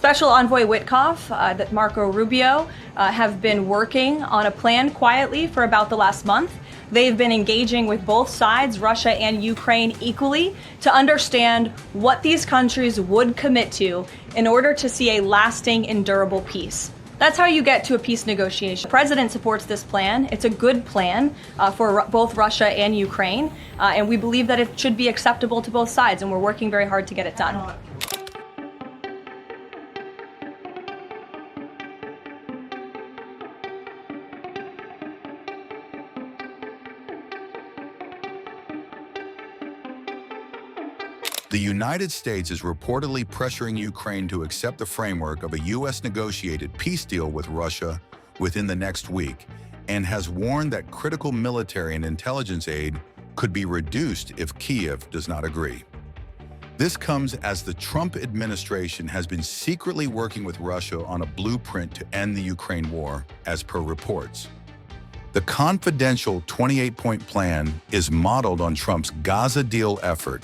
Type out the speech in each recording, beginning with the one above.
Special Envoy Witkoff, that Marco Rubio, have been working on a plan quietly for about the last month. They've been engaging with both sides, Russia and Ukraine, equally to understand what these countries would commit to in order to see a lasting and durable peace. That's how you get to a peace negotiation. The president supports this plan. It's a good plan for both Russia and Ukraine, and we believe that it should be acceptable to both sides, and we're working very hard to get it done. The United States is reportedly pressuring Ukraine to accept the framework of a U.S.-negotiated peace deal with Russia within the next week, and has warned that critical military and intelligence aid could be reduced if Kyiv does not agree. This comes as the Trump administration has been secretly working with Russia on a blueprint to end the Ukraine war, as per reports. The confidential 28-point plan is modeled on Trump's Gaza deal effort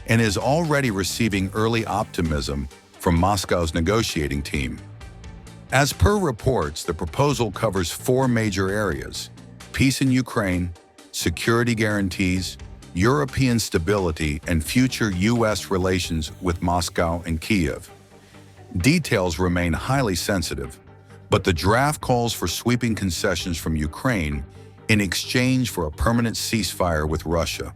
and is already receiving early optimism from Moscow's negotiating team. As per reports, the proposal covers four major areas: peace in Ukraine, security guarantees, European stability, and future U.S. relations with Moscow and Kyiv. Details remain highly sensitive, but the draft calls for sweeping concessions from Ukraine in exchange for a permanent ceasefire with Russia.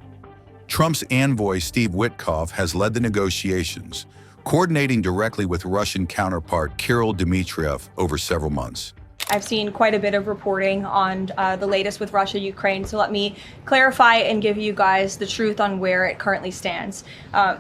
Trump's envoy, Steve Witkoff, has led the negotiations, coordinating directly with Russian counterpart Kirill Dmitriev over several months. I've seen quite a bit of reporting on the latest with Russia, Ukraine, so let me clarify and give you guys the truth on where it currently stands.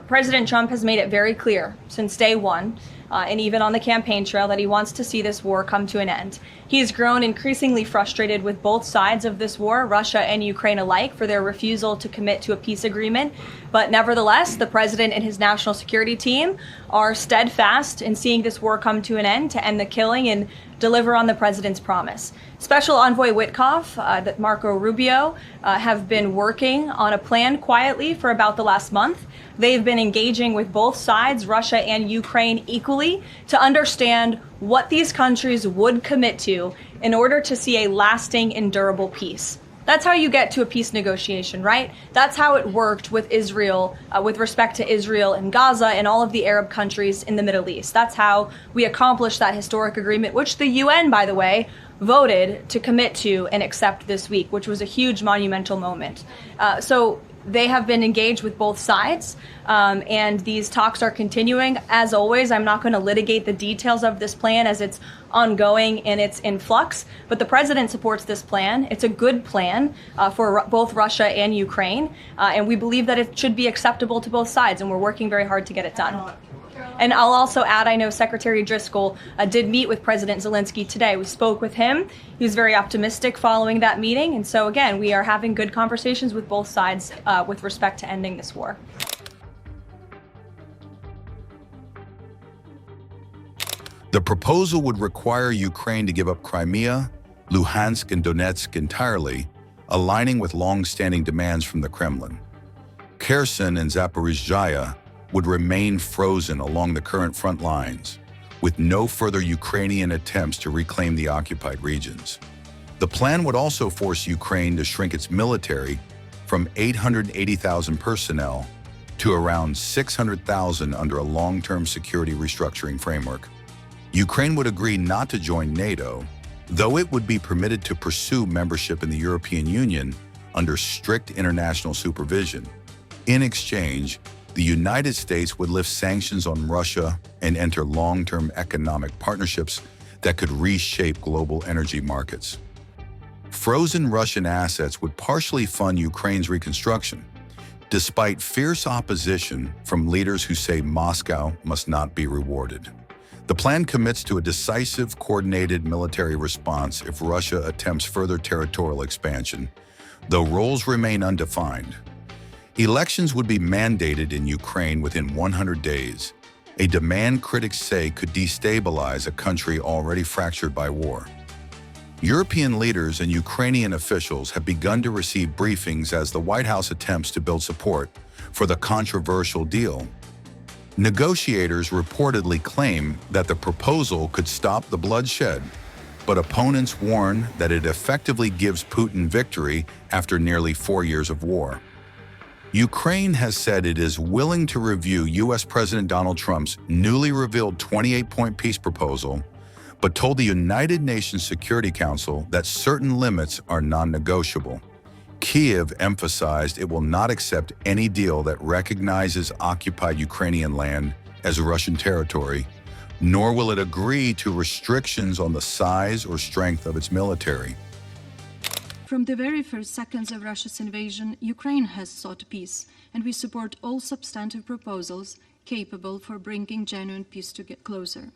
President Trump has made it very clear since day one, and even on the campaign trail, that he wants to see this war come to an end. He's grown increasingly frustrated with both sides of this war, Russia and Ukraine alike, for their refusal to commit to a peace agreement. But nevertheless, the president and his national security team are steadfast in seeing this war come to an end, to end the killing and deliver on the president's promise. Special Envoy Witkoff, that Marco Rubio, have been working on a plan quietly for about the last month. They've been engaging with both sides, Russia and Ukraine, equally to understand what these countries would commit to in order to see a lasting and durable peace. That's how you get to a peace negotiation, right? That's how it worked with Israel, with respect to Israel and Gaza and all of the Arab countries in the Middle East. That's how we accomplished that historic agreement, which the UN, by the way, voted to commit to and accept this week, which was a huge monumental moment. So they have been engaged with both sides, and these talks are continuing. As always, I'm not going to litigate the details of this plan as it's ongoing and it's in flux, but the president supports this plan. It's a good plan for both Russia and Ukraine, and we believe that it should be acceptable to both sides, and we're working very hard to get it done. And I'll also add, I know Secretary Driscoll did meet with President Zelenskyy today. We spoke with him. He was very optimistic following that meeting. And so, again, we are having good conversations with both sides with respect to ending this war. The proposal would require Ukraine to give up Crimea, Luhansk, and Donetsk entirely, aligning with long-standing demands from the Kremlin. Kherson and Zaporizhzhia would remain frozen along the current front lines, with no further Ukrainian attempts to reclaim the occupied regions. The plan would also force Ukraine to shrink its military from 880,000 personnel to around 600,000 under a long-term security restructuring framework. Ukraine would agree not to join NATO, though it would be permitted to pursue membership in the European Union under strict international supervision. In exchange, the United States would lift sanctions on Russia and enter long-term economic partnerships that could reshape global energy markets. Frozen Russian assets would partially fund Ukraine's reconstruction, despite fierce opposition from leaders who say Moscow must not be rewarded. The plan commits to a decisive, coordinated military response if Russia attempts further territorial expansion, though roles remain undefined. Elections would be mandated in Ukraine within 100 days, a demand critics say could destabilize a country already fractured by war. European leaders and Ukrainian officials have begun to receive briefings as the White House attempts to build support for the controversial deal. Negotiators reportedly claim that the proposal could stop the bloodshed, but opponents warn that it effectively gives Putin victory after nearly 4 years of war. Ukraine has said it is willing to review U.S. President Donald Trump's newly revealed 28-point peace proposal, but told the United Nations Security Council that certain limits are non-negotiable. Kyiv emphasized it will not accept any deal that recognizes occupied Ukrainian land as Russian territory, nor will it agree to restrictions on the size or strength of its military. From the very first seconds of Russia's invasion, Ukraine has sought peace, and we support all substantive proposals capable for bringing genuine peace to get closer.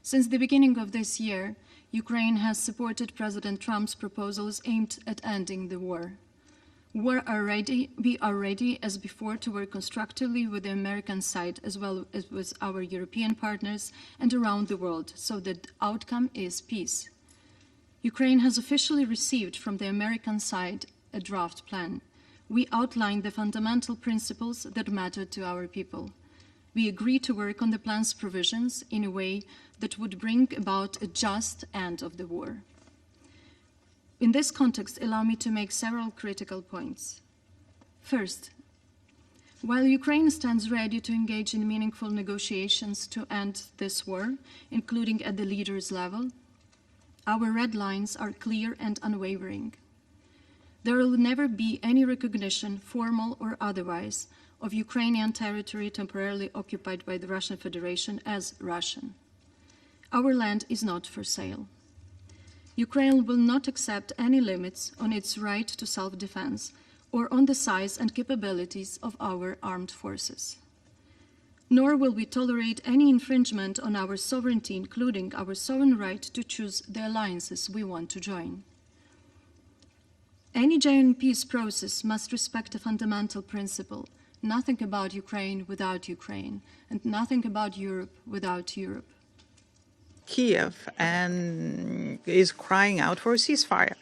Since the beginning of this year, Ukraine has supported President Trump's proposals aimed at ending the war. We are ready as before to work constructively with the American side as well as with our European partners and around the world, so that the outcome is peace. Ukraine has officially received from the American side a draft plan. We outlined the fundamental principles that matter to our people. We agree to work on the plan's provisions in a way that would bring about a just end of the war. In this context, allow me to make several critical points. First, while Ukraine stands ready to engage in meaningful negotiations to end this war, including at the leaders' level, our red lines are clear and unwavering. There will never be any recognition, formal or otherwise, of Ukrainian territory temporarily occupied by the Russian Federation as Russian. Our land is not for sale. Ukraine will not accept any limits on its right to self-defense or on the size and capabilities of our armed forces. Nor will we tolerate any infringement on our sovereignty, including our sovereign right to choose the alliances we want to join. Any genuine peace process must respect a fundamental principle: nothing about Ukraine without Ukraine, and nothing about Europe without Europe. Kyiv is crying out for a ceasefire.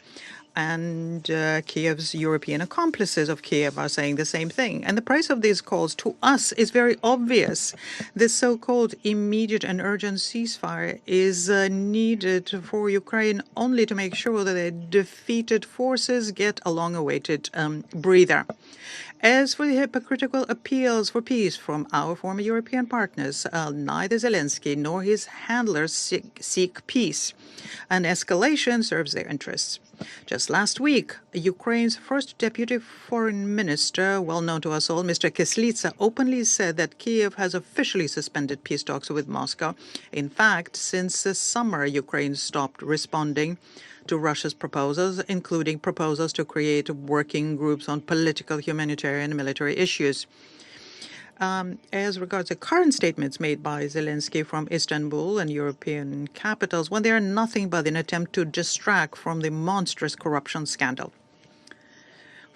And Kyiv's European accomplices of Kyiv are saying the same thing. And the price of these calls to us is very obvious. This so-called immediate and urgent ceasefire is needed for Ukraine only to make sure that the defeated forces get a long-awaited breather. As for the hypocritical appeals for peace from our former European partners, neither Zelenskyy nor his handlers seek peace. An escalation serves their interests. Just last week, Ukraine's first deputy foreign minister, well known to us all, Mr. Kyslytsya, openly said that Kyiv has officially suspended peace talks with Moscow. In fact, since the summer, Ukraine stopped responding to Russia's proposals, including proposals to create working groups on political, humanitarian, and military issues. As regards the current statements made by Zelenskyy from Istanbul and European capitals, well, they are nothing but an attempt to distract from the monstrous corruption scandal.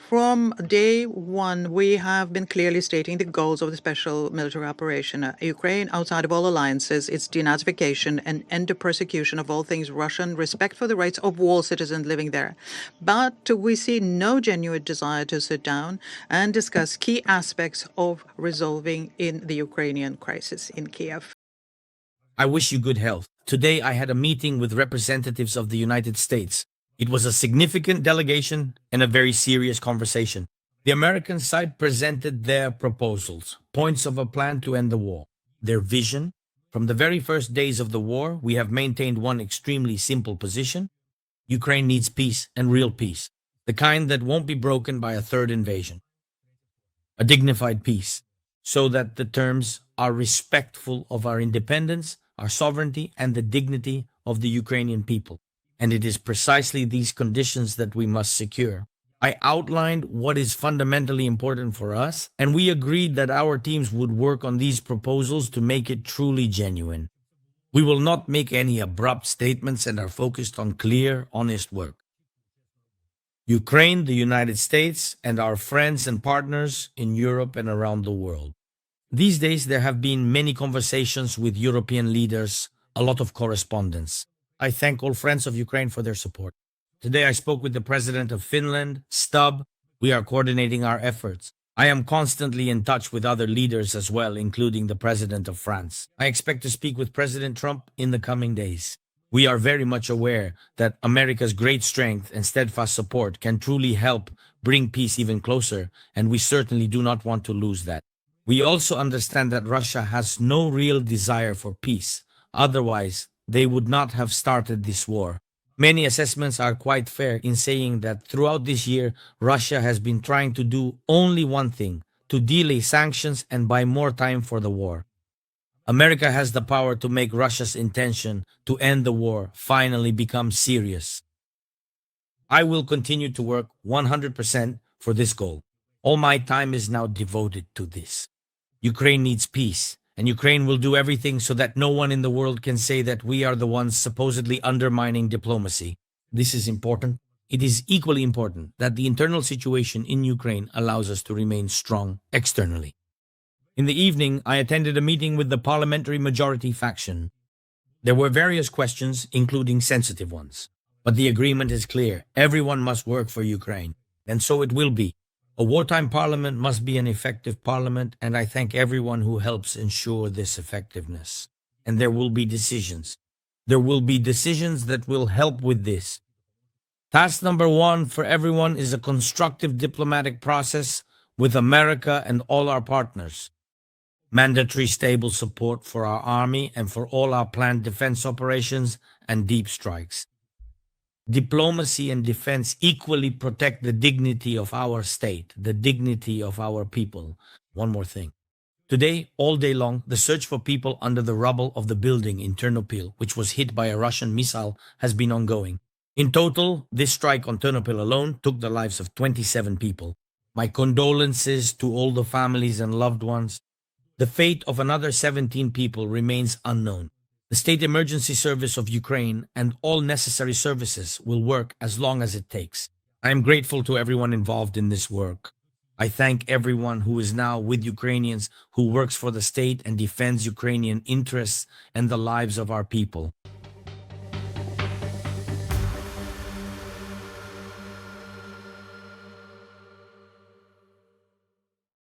From day one, we have been clearly stating the goals of the special military operation. Ukraine, outside of all alliances, its denazification and end of persecution of all things Russian, respect for the rights of all citizens living there. But we see no genuine desire to sit down and discuss key aspects of resolving in the Ukrainian crisis in Kyiv. I wish you good health. Today I had a meeting with representatives of the United States. It was a significant delegation and a very serious conversation. The American side presented their proposals, points of a plan to end the war, their vision. From the very first days of the war, we have maintained one extremely simple position. Ukraine needs peace, and real peace, the kind that won't be broken by a third invasion. A dignified peace, so that the terms are respectful of our independence, our sovereignty, and the dignity of the Ukrainian people. And it is precisely these conditions that we must secure. I outlined what is fundamentally important for us, and we agreed that our teams would work on these proposals to make it truly genuine. We will not make any abrupt statements and are focused on clear, honest work. Ukraine, the United States, and our friends and partners in Europe and around the world. These days, there have been many conversations with European leaders, a lot of correspondence. I thank all friends of Ukraine for their support. Today I spoke with the President of Finland, Stubb. We are coordinating our efforts. I am constantly in touch with other leaders as well, including the President of France. I expect to speak with President Trump in the coming days. We are very much aware that America's great strength and steadfast support can truly help bring peace even closer, and we certainly do not want to lose that. We also understand that Russia has no real desire for peace. Otherwise, they would not have started this war. Many assessments are quite fair in saying that throughout this year, Russia has been trying to do only one thing, to delay sanctions and buy more time for the war. America has the power to make Russia's intention to end the war finally become serious. I will continue to work 100% for this goal. All my time is now devoted to this. Ukraine needs peace, and Ukraine will do everything so that no one in the world can say that we are the ones supposedly undermining diplomacy. This is important. It is equally important that the internal situation in Ukraine allows us to remain strong externally. In the evening, I attended a meeting with the parliamentary majority faction. There were various questions, including sensitive ones. But the agreement is clear. Everyone must work for Ukraine. And so it will be. A wartime parliament must be an effective parliament, and I thank everyone who helps ensure this effectiveness. And there will be decisions. There will be decisions that will help with this. Task number 1 for everyone is a constructive diplomatic process with America and all our partners. Mandatory stable support for our army and for all our planned defense operations and deep strikes. Diplomacy and defense equally protect the dignity of our state, the dignity of our people. One more thing. Today, all day long, the search for people under the rubble of the building in Ternopil, which was hit by a Russian missile, has been ongoing. In total, this strike on Ternopil alone took the lives of 27 people. My condolences to all the families and loved ones. The fate of another 17 people remains unknown. The State Emergency Service of Ukraine and all necessary services will work as long as it takes. I am grateful to everyone involved in this work. I thank everyone who is now with Ukrainians, who works for the state and defends Ukrainian interests and the lives of our people.